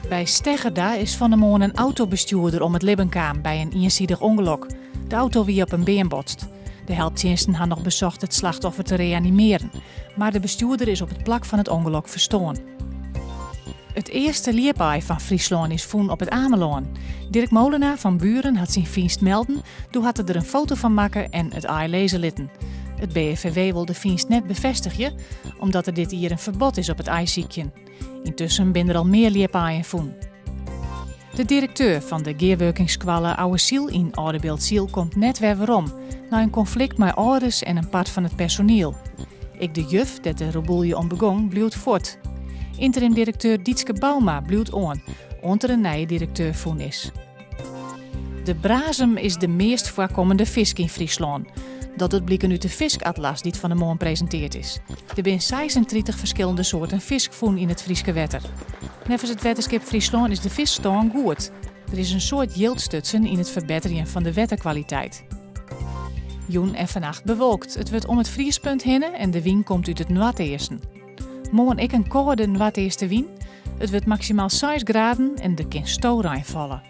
Bij Steggerda is van de morgen een autobestuurder om het libben kwam bij een eenzijdig ongeluk. De auto wie op een been botst. De helpdiensten hadden nog bezocht het slachtoffer te reanimeren. Maar de bestuurder is op het plak van het ongeluk verstoorn. Het eerste liepaai van Friesland is voen op het Ameloon. Dirk Molenaar van Buren had zijn vingst melden. Toen had hij er een foto van maken en het aai lezen litten. Het BFVW wil de vingst net bevestigen, omdat er dit hier een verbod is op het aaisiekje. Intussen zijn er al meer liepaaien voen. De directeur van de geerwerkingsskwallen Oude Ziel in Oudebeeld-Ziel komt net weer weerom, na een conflict met ouders en een part van het personeel. Ik de juf dat de roboelje om begon, blijft voort. Interim-directeur Dietske Bauma blijft aan, onder een nieuwe directeur voen is. De brazem is de meest voorkomende vis in Friesland. Dat blijkt uit de viskatlas die van de morgen presenteerd is. Er zijn 36 verschillende soorten viskvoen in het Frieske wetter. Nevens het wetenschap Friesland is de visstand goed. Er is een soort jildstutsen in het verbeteren van de wetterkwaliteit. Joen en vannacht bewolkt. Het wordt om het vriespunt heen en de wind komt uit het noordesten. Morgen ik een koude noordesten wind. Het wordt maximaal 6 graden en er kan stoorijn vallen.